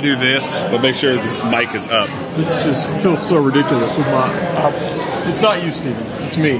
I do this, but make sure the mic is up. It just feels so ridiculous with my. It's not you, Steven. It's me.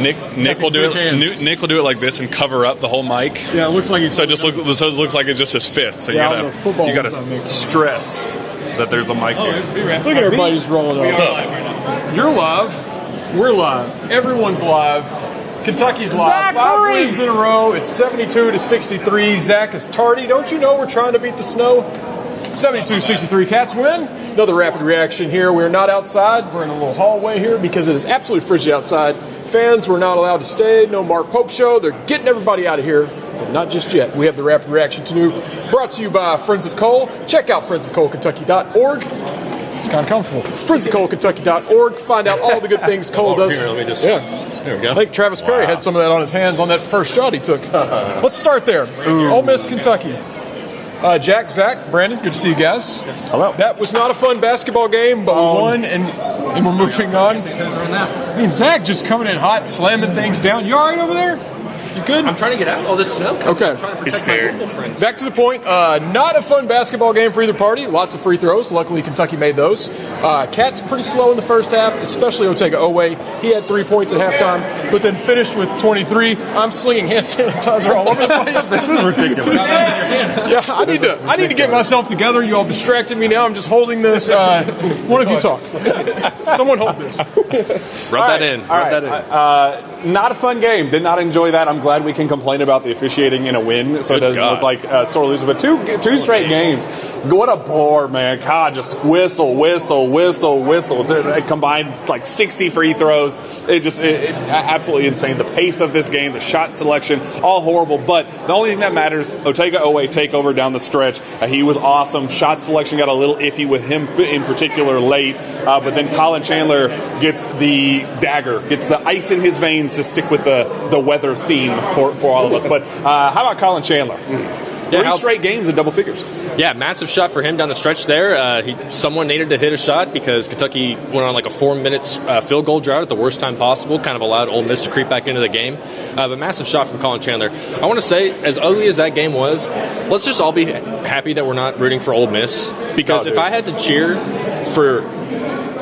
Nick will do it. Nick will do it like this and cover up the whole mic. Yeah, it looks like so it looks like it's just his fist. So you gotta stress that there's a mic here. Look at everybody's rolling up. You're live. We're live. Everyone's live. Kentucky's live. Zack, 5 wins in a row. It's 72-63. Zach is tardy. Don't you know we're trying to beat the snow? 72-63. Cats win. Another rapid reaction here. We're not outside. We're in a little hallway here because it is absolutely frigid outside. Fans were not allowed to stay. No Mark Pope show. They're getting everybody out of here. But not just yet. We have the rapid reaction to new. Brought to you by Friends of Cole. Check out friendsofcolekentucky.org. It's kind of comfortable. friendsofcolekentucky.org. Find out all the good things Cole does. Here, let me just... Yeah. There we go. I think Travis Perry had some of that on his hands on that first shot he took. Let's start there. Ole Miss, Kentucky. Jack, Zach, Brandon, good to see you guys. Hello. That was not a fun basketball game, but we won, and we're moving on. I mean, Zach just coming in hot, slamming things down. You all right over there? You good? I'm trying to get out of all this snow. Okay. I'm trying to protect my local friends. Back to the point. Not a fun basketball game for either party. Lots of free throws. Luckily, Kentucky made those. Cat's pretty slow in the first half, especially Otega Owe. He had 3 points at halftime, but then finished with 23. I'm slinging hand sanitizer all over the place. This is ridiculous. Yeah, I need to get myself together. You all distracted me now. I'm just holding this. One of you talk. Someone hold this. Rub that in. Not a fun game. Did not enjoy that. I'm glad we can complain about the officiating in a win, so it doesn't look like sore loser. But two straight games. What a bore, man. God, just whistle. Combined like 60 free throws. It absolutely insane. The pace of this game, the shot selection, all horrible. But the only thing that matters, Otega Owe takeover down the stretch. He was awesome. Shot selection got a little iffy with him in particular late. But then Colin Chandler gets the dagger, gets the ice in his veins to stick with the weather theme for all of us. But how about Colin Chandler? Three straight games in double figures. Yeah, massive shot for him down the stretch there. Someone needed to hit a shot because Kentucky went on like a 4 minutes field goal drought at the worst time possible, kind of allowed Ole Miss to creep back into the game. But massive shot from Colin Chandler. I want to say, as ugly as that game was, let's just all be happy that we're not rooting for Ole Miss, because if I had to cheer for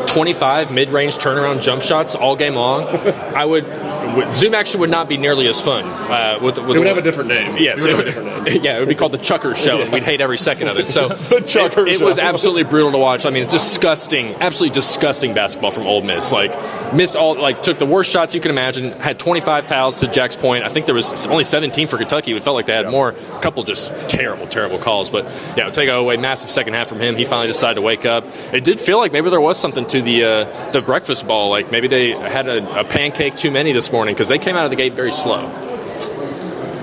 25 mid-range turnaround jump shots all game long, I would. Zoom action would not be nearly as fun. It would have a different name. Yes, it would have a different name. Yeah, it would be called the Chucker Show, and we'd hate every second of it. So it was absolutely brutal to watch. I mean, it's disgusting, absolutely disgusting basketball from Ole Miss. Took the worst shots you can imagine. Had 25 fouls to Jack's point. I think there was only 17 for Kentucky. It felt like they had more. A couple just terrible calls. But yeah, Otega Owe, massive second half from him. He finally decided to wake up. It did feel like maybe there was something to the breakfast ball. Like maybe they had a pancake too many this morning, because they came out of the gate very slow.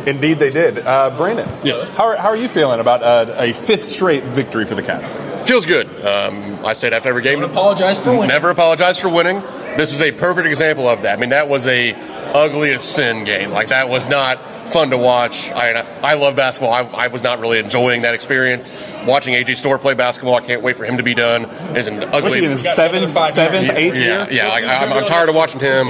Indeed they did. Brandon, yes. How are you feeling about a fifth straight victory for the Cats? Feels good. I said after every game, Never apologize for winning. This is a perfect example of that. I mean, that was a ugly as sin game. Like, that was not fun to watch. I love basketball. I was not really enjoying that experience. Watching AJ Storr play basketball, I can't wait for him to be done. Is an ugly. Was he in his seventh, eighth year? Yeah. I'm tired of watching him.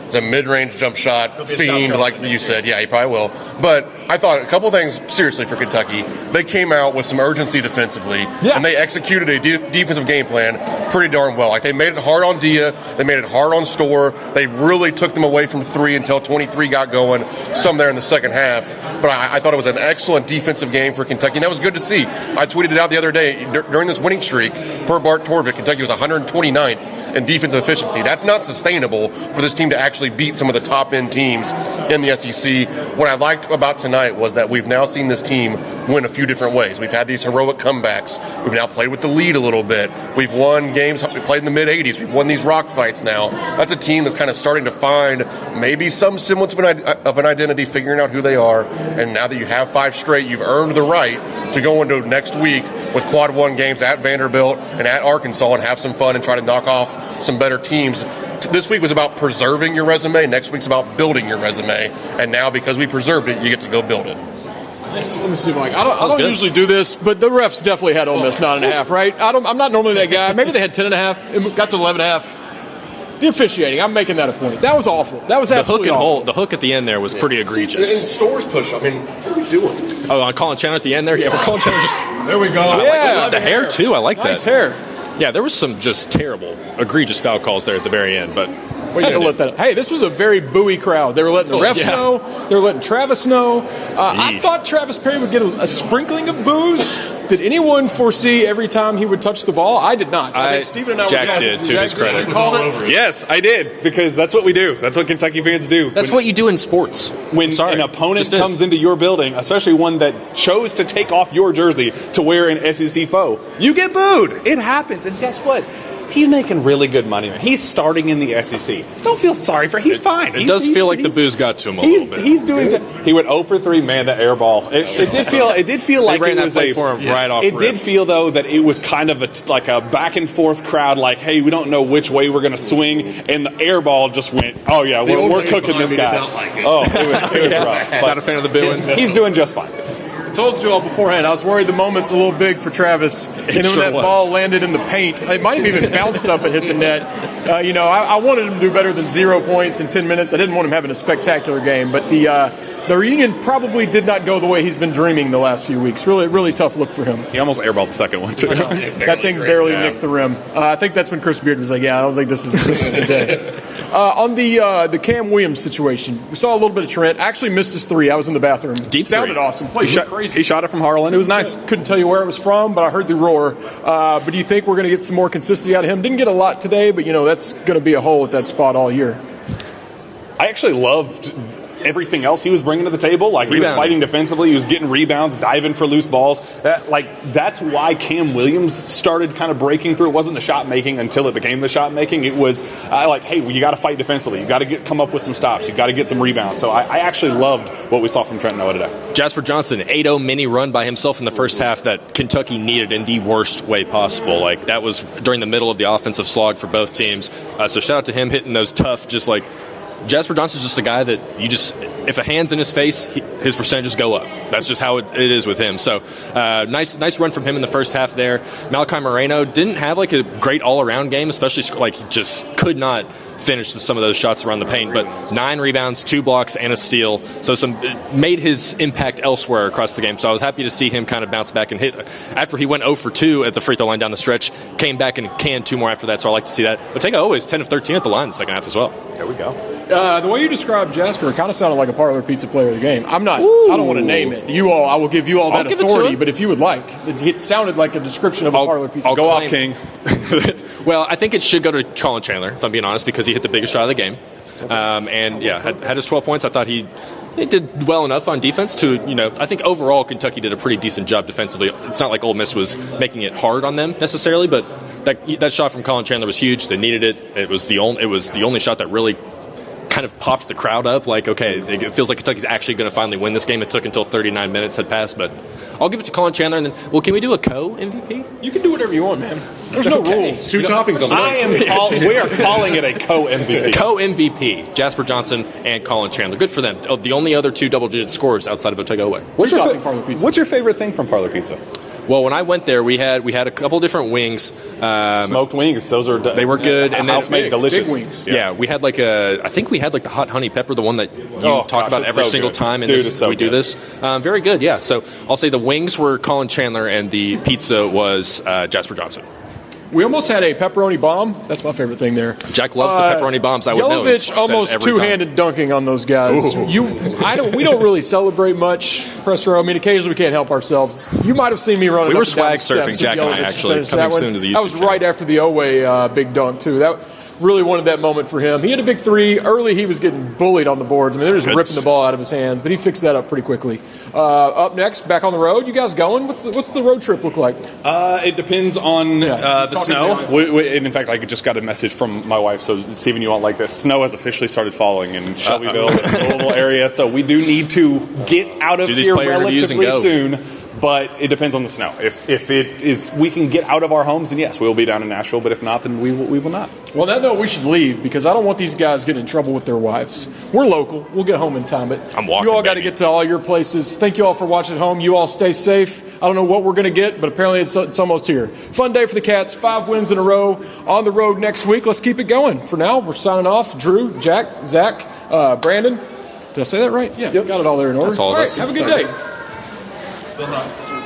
It's a mid-range jump shot fiend, like you said. Yeah, he probably will. But I thought a couple things, seriously, for Kentucky. They came out with some urgency defensively, and they executed a defensive game plan pretty darn well. Like, they made it hard on Dia. They made it hard on Storr. They really took them away from three until 23 got going, some there in the second half. But I thought it was an excellent defensive game for Kentucky, and that was good to see. I tweeted it out the other day. During this winning streak, per Bart Torvik, Kentucky was 129th in defensive efficiency. That's not sustainable for this team to actually beat some of the top-end teams in the SEC. What I liked about tonight was that we've now seen this team win a few different ways. We've had these heroic comebacks. We've now played with the lead a little bit. We've won games, we played in the mid-'80s. We've won these rock fights now. That's a team that's kind of starting to find maybe some semblance of an identity, figuring out who they are. And now that you have 5 straight, you've earned the right to go into next week with quad one games at Vanderbilt and at Arkansas and have some fun and try to knock off some better teams. This week was about preserving your resume. Next week's about building your resume. And now, because we preserved it, you get to go build it. Let me see, Mike. I don't usually do this, but the refs definitely had Ole Miss 9.5, right? I'm not normally that guy. Maybe they had 10.5. It got to 11.5. The officiating, I'm making that a point. That was awful. That was absolutely awful. The hook at the end there was pretty egregious. And Storr's push, I mean, what are we doing? Oh, on Colin Chandler at the end there? Yeah, Colin Chandler just There we go. The hair, too. I like nice that. hair. Yeah, there was some just terrible, egregious foul calls there at the very end, but Had to let that. Hey, this was a very booey crowd. They were letting the refs know. They were letting Travis know. I thought Travis Perry would get a sprinkling of boos. Did anyone foresee every time he would touch the ball? I did not. I think Steven and I Jack did, to his credit. Yes, I did, because that's what we do. That's what Kentucky fans do. That's what you do in sports. When an opponent comes into your building, especially one that chose to take off your jersey to wear an SEC foe, you get booed. It happens. And guess what? He's making really good money. He's starting in the SEC. Don't feel sorry for him. He's fine. It does feel like the booze got to him a little bit. He's doing. He went 0 for 3, man. The air ball. It did feel like ran it was that play for him right off. It did feel though that it was kind of like a back and forth crowd. Like, hey, we don't know which way we're going to swing, and the air ball just went. Oh yeah, we're cooking this guy. Oh, it was rough. Not a fan of the booing. He's doing just fine. I told you all beforehand, I was worried the moment's a little big for Travis. And then when that ball landed in the paint, it might have even bounced up and hit the net. I wanted him to do better than 0 points in 10 minutes. I didn't want him having a spectacular game. But the reunion probably did not go the way he's been dreaming the last few weeks. Really, really tough look for him. He almost airballed the second one, too. That thing barely nicked the rim. I think that's when Chris Beard was like, I don't think this is the day. On the Cam Williams situation, we saw a little bit of Trent. Actually missed his three. I was in the bathroom. Deep sounded three. Awesome. Played crazy. He shot it from Harlan. It was nice. Couldn't tell you where it was from, but I heard the roar. But do you think we're going to get some more consistency out of him? Didn't get a lot today, but that's going to be a hole at that spot all year. I actually loved everything else he was bringing to the table. Like, he was fighting defensively, he was getting rebounds, diving for loose balls. That's why Cam Williams started kind of breaking through. It wasn't the shot making until it became the shot making. It was hey, you got to fight defensively. You got to come up with some stops. You got to get some rebounds. So I actually loved what we saw from Trent Noah today. Jasper Johnson, 8-0 mini run by himself in the first half that Kentucky needed in the worst way possible. Like, that was during the middle of the offensive slog for both teams. So shout out to him hitting those tough, just like Jasper Johnson's just a guy that if a hand's in his face, his percentages go up. That's just how it is with him. So nice run from him in the first half there. Malachi Moreno didn't have like a great all-around game, especially like he just could not finish some of those shots around the paint. But 9 rebounds, 2 blocks, and a steal. So made his impact elsewhere across the game. So I was happy to see him kind of bounce back and hit. After he went 0 for 2 at the free throw line down the stretch, came back and canned 2 more after that. So I like to see that. Ortega always 10 of 13 at the line in the second half as well. There we go. The way you described Jasper, it kind of sounded like a Parlor Pizza player of the game. I don't want to name it. I will give you all that authority, but if you would like, it sounded like a description of a Parlor Pizza. Go off, King. Well, I think it should go to Colin Chandler, if I'm being honest, because he hit the biggest shot of the game. Had his 12 points. I thought he did well enough on defense to, I think overall Kentucky did a pretty decent job defensively. It's not like Ole Miss was making it hard on them necessarily, but that shot from Colin Chandler was huge. They needed it. It was the only shot that really kind of popped the crowd up. Like, okay, it feels like Kentucky's actually going to finally win this game. It took until 39 minutes had passed, but I'll give it to Colin Chandler. And then, can we do a co-MVP? You can do whatever you want, man. There's no rules. 2 toppings on the we are calling it a co-MVP. Co-MVP, Jasper Johnson and Colin Chandler. Good for them. The only other 2 double-digit scorers outside of Ortega Owe. What's your favorite thing from Parlor Pizza? Well, when I went there, we had a couple different wings. Smoked wings. They were good, and house made delicious. Big wings. Yeah, we had I think we had the hot honey pepper, the one that you talk about every single time, and we do this. Very good. Yeah. So I'll say the wings were Colin Chandler, and the pizza was Jasper Johnson. We almost had a pepperoni bomb. That's my favorite thing there. Jack loves the pepperoni bombs. I would know. Yelovich almost two-handed dunking on those guys. We don't really celebrate much, press row. I mean, occasionally we can't help ourselves. You might have seen me running. We were swag surfing, Jack and I, actually, coming soon to the YouTube That was right after the Owe big dunk too. That really wanted that moment for him. He had a big 3 early. He was getting bullied on the boards. I mean, they're just ripping the ball out of his hands, but he fixed that up pretty quickly. Up next, back on the road. You guys going? What's the road trip look like? It depends on the snow. And in fact, I just got a message from my wife. So, Stephen, you won't like this. Snow has officially started falling in Shelbyville, and the Louisville area. So we do need to get out of here relatively soon. But it depends on the snow. If it is, we can get out of our homes, then yes, we will be down in Nashville. But if not, then we will not. Well, that note, we should leave because I don't want these guys getting in trouble with their wives. We're local. We'll get home in time. But I'm walking. You all got to get to all your places. Thank you all for watching at home. You all stay safe. I don't know what we're going to get, but apparently it's almost here. Fun day for the Cats. 5 wins in a row on the road next week. Let's keep it going. For now, we're signing off. Drew, Jack, Zack, Brandon. Did I say that right? Yeah, got it all there in order. That's all of us. Have a good day. Still not.